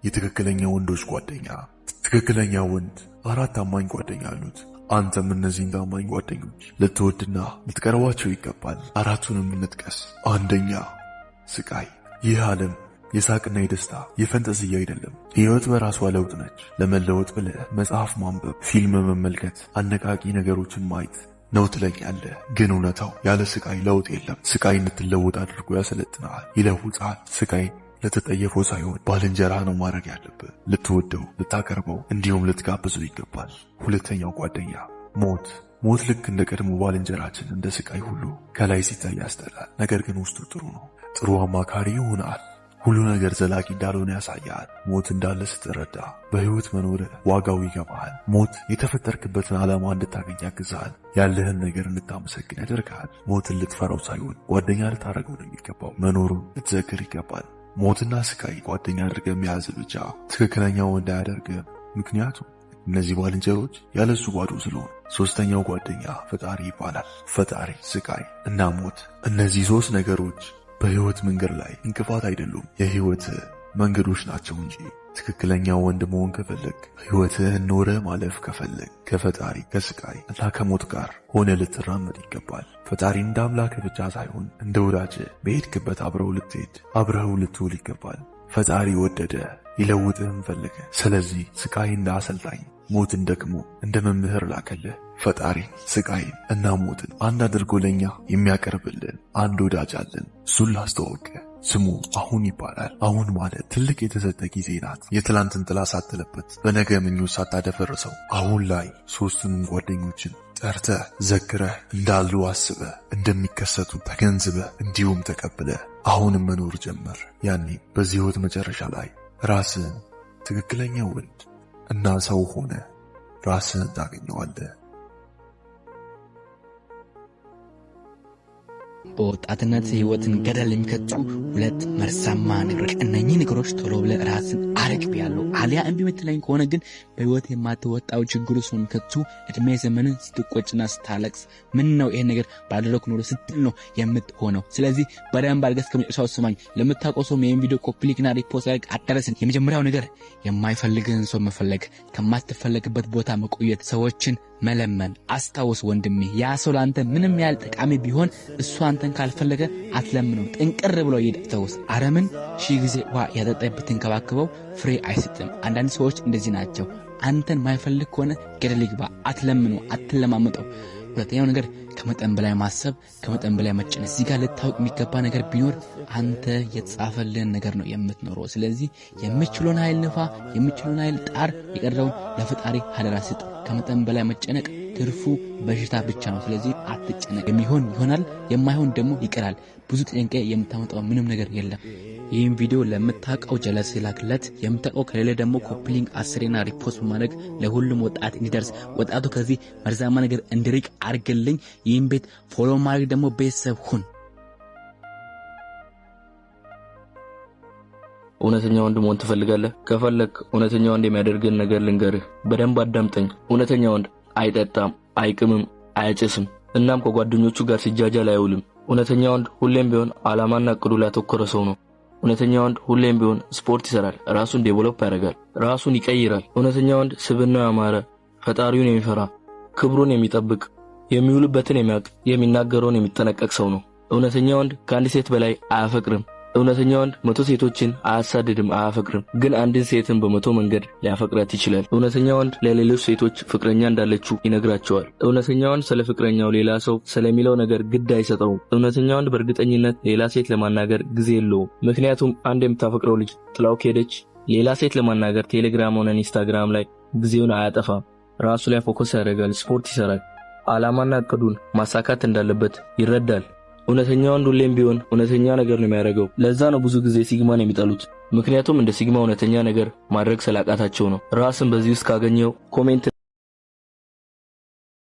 የትክክለኛ ወንዶች ጓደኛ። ትክክለኛ ወንድ አራት ታማኝ ጓደኛ አሉት። አንተም እነዚህን ታማኝ ጓደኞች ልትወድና ልትቀርባቸው ይገባል። አራቱንም እንጥቀስ። አንደኛ፣ ስቃይ። ይህ ዓለም የሳቅና የደስታ የፈንጠዝያ አይደለም። ሕይወት በራሷ ለውጥ ነች። ለመለወጥ ብለህ መጽሐፍ ማንበብ፣ ፊልም መመልከት፣ አነቃቂ ነገሮችን ማየት ነው ትለኛለህ። ግን እውነታው ያለ ስቃይ ለውጥ የለም። ስቃይ እንድትለወጥ አድርጎ ያሰለጥናል፣ ይለውጣል። ስቃይ ለተጠየፈው ሳይሆን ባልንጀራ ነው ማድረግ ያለብህ። ልትወደው፣ ልታቀርበው እንዲሁም ልትጋብዘው ይገባል። ሁለተኛው ጓደኛ፣ ሞት። ሞት ልክ እንደ ቀድሞ ባልንጀራችን እንደ ስቃይ ሁሉ ከላይ ሲታይ ያስጠላል። ነገር ግን ውስጡ ጥሩ ነው። ጥሩ አማካሪ ይሆናል። ሁሉ ነገር ዘላቂ እንዳልሆነ ያሳያል። ሞት እንዳለ ስትረዳ በሕይወት መኖር ዋጋው ይገባል። ሞት የተፈጠርክበትን ዓላማ እንድታገኝ ያግዛል። ያለህን ነገር እንድታመሰግን ያደርጋል። ሞትን ልትፈራው ሳይሆን ጓደኛ ልታደርገው ነው የሚገባው። መኖሩን ልትዘክር ይገባል። ሞትና ስቃይ ጓደኛ አድርገህ መያዝ ብቻ ትክክለኛ ወንድ አያደርግም። ምክንያቱም እነዚህ ባልንጀሮች ያለሱ ባዶ ስለሆኑ። ሶስተኛው ጓደኛ ፈጣሪ ይባላል። ፈጣሪ፣ ስቃይ እና ሞት፣ እነዚህ ሶስት ነገሮች በሕይወት መንገድ ላይ እንቅፋት አይደሉም፣ የሕይወት መንገዶች ናቸው እንጂ። ትክክለኛ ወንድ መሆን ከፈለግ፣ ሕይወትህን ኖረ ማለፍ ከፈለግ፣ ከፈጣሪ ከስቃይ እና ከሞት ጋር ሆነ ልትራመድ ይገባል። ፈጣሪ እንደ አምላክ ብቻ ሳይሆን እንደ ወዳጅ በሄድክበት አብረው ልትሄድ አብረው ልትውል ይገባል። ፈጣሪ ወደደ፣ ይለውጥህም ፈለገ። ስለዚህ ስቃይና አሰልጣኝ ሞትን ደግሞ እንደ መምህር ላከልህ። ፈጣሪ ስቃይን እና ሞትን አንድ አድርጎ ለኛ የሚያቀርብልን አንድ ወዳጅ አለን። እሱን ላስተዋውቅ። ስሙ አሁን ይባላል። አሁን ማለት ትልቅ የተሰጠ ጊዜ ናት። የትላንትን ጥላ ሳትለበት በነገ ምኞት ሳታደፈርሰው አሁን ላይ ሶስቱንም ጓደኞችን ጠርተህ ዘክረህ እንዳሉ አስበህ እንደሚከሰቱ ተገንዝበህ እንዲሁም ተቀብለህ አሁንም መኖር ጀመር። ያኔ በዚህ ሕይወት መጨረሻ ላይ ራስህን ትክክለኛ ወንድ እና ሰው ሆነ ራስህን ታገኘዋለህ። በወጣትነት ህይወትን ገደል የሚከቱ ሁለት መርዛማ ነገሮች። እነኚህ ነገሮች ቶሎ ብለህ ራስን አርቅ ብያለሁ። አሊያ እምቢ የምትለኝ ከሆነ ግን በህይወት የማትወጣው ችግር ውስጥ ከቱ እድሜ ዘመንን ስትቆጭና ስታለቅስ ምን ነው ይሄን ነገር ባደረኩ ኖሮ ስትል ነው የምትሆነው። ስለዚህ በደንብ አድርገህ እስከመጨረሻው ስማኝ። ለምታውቀው ሰው ይሄን ቪዲዮ ኮፒ ሊንክና ሪፖስት አድርግ አዳረስን። የመጀመሪያው ነገር የማይፈልግህን ሰው መፈለግ፣ ከማትፈለግበት ቦታ መቆየት፣ ሰዎችን መለመን። አስታውስ ወንድሜ፣ ያ ሰው ላንተ ምንም ያህል ጠቃሚ ቢሆን እሱ አንተን ካልፈለገ አትለምነው። ጥንቅር ብሎ ይደተውስ። አረምን ሺህ ጊዜ ውሃ ያጠጣበት ተንከባከበው ፍሬ አይሰጥም። አንዳንድ ሰዎች እንደዚህ ናቸው። አንተን ማይፈልግ ከሆነ ገደል ይግባ። አትለምነው፣ አትለማመጠው። ሁለተኛው ነገር ከመጠን በላይ ማሰብ፣ ከመጠን በላይ መጨነቅ። እዚህ ጋር ልታውቅ የሚገባ ነገር ቢኖር አንተ የተጻፈልን ነገር ነው የምትኖረው። ስለዚህ የምችለውን ኃይል ንፋ፣ የምችለውን ኃይል ጣር፣ የቀረውን ለፈጣሪ ሀደራ ስጥ። ከመጠን በላይ መጨነቅ ትርፉ በሽታ ብቻ ነው። ስለዚህ አትጨነቅ። የሚሆን ይሆናል፣ የማይሆን ደግሞ ይቀራል። ብዙ ጥንቄ የምታመጣው ምንም ነገር የለም። ይህን ቪዲዮ ለምታውቀው ጀለስ ላክለት። የምታውቀው ከሌለ ደግሞ ኮፒሊንግ 10ና ሪፖስት በማድረግ ለሁሉም ወጣት እንዲደርስ፣ ወጣቱ ከዚህ መርዛማ ነገር እንዲርቅ አድርግልኝ። ይህን ቤት ፎሎ ማድረግ ደግሞ ቤተሰብ ሁን። እውነተኛ ወንድ መሆን ትፈልጋለህ? ከፈለክ እውነተኛ ወንድ የሚያደርግን ነገር ልንገርህ። በደንብ አዳምጠኝ። እውነተኛ ወንድ አይጠጣም፣ አይቅምም፣ አያጨስም። እናም ከጓደኞቹ ጋር ሲጃጃል አይውልም። እውነተኛ ወንድ ሁሌም ቢሆን ዓላማና እቅዱ ላይ ያተኮረ ሰው ነው። እውነተኛ ወንድ ሁሌም ቢሆን ስፖርት ይሰራል፣ ራሱን ዴቨሎፕ ያደርጋል፣ ራሱን ይቀይራል። እውነተኛ ወንድ ስብዕናው ያማረ፣ ፈጣሪውን የሚፈራ፣ ክብሩን የሚጠብቅ፣ የሚውልበትን የሚያውቅ፣ የሚናገረውን የሚጠነቀቅ ሰው ነው። እውነተኛ ወንድ ከአንድ ሴት በላይ አያፈቅርም። እውነተኛ ወንድ 100 ሴቶችን አያሳድድም፣ አያፈቅርም። ግን አንድን ሴትን በ100 መንገድ ሊያፈቅራት ይችላል። እውነተኛ ወንድ ለሌሎች ሴቶች ፍቅረኛ እንዳለችው ይነግራቸዋል። እውነተኛ ወንድ ስለ ፍቅረኛው ሌላ ሰው ስለሚለው ነገር ግድ አይሰጠውም። እውነተኛ ወንድ በእርግጠኝነት ሌላ ሴት ለማናገር ጊዜ የለውም። ምክንያቱም አንድ የምታፈቅረው ልጅ ጥላው ከሄደች ሌላ ሴት ለማናገር ቴሌግራም ሆነ ኢንስታግራም ላይ ጊዜውን አያጠፋም። ራሱ ላይ ፎከስ ያደርጋል፣ ስፖርት ይሰራል፣ ዓላማና እቅዱን ማሳካት እንዳለበት ይረዳል። እውነተኛ ወንድ ሁሌም ቢሆን እውነተኛ ነገር ነው የሚያደርገው። ለዛ ነው ብዙ ጊዜ ሲግማን የሚጠሉት። ምክንያቱም እንደ ሲግማ እውነተኛ ነገር ማድረግ ስላቃታቸው ነው። ራስን በዚህ ውስጥ ካገኘው ኮሜንት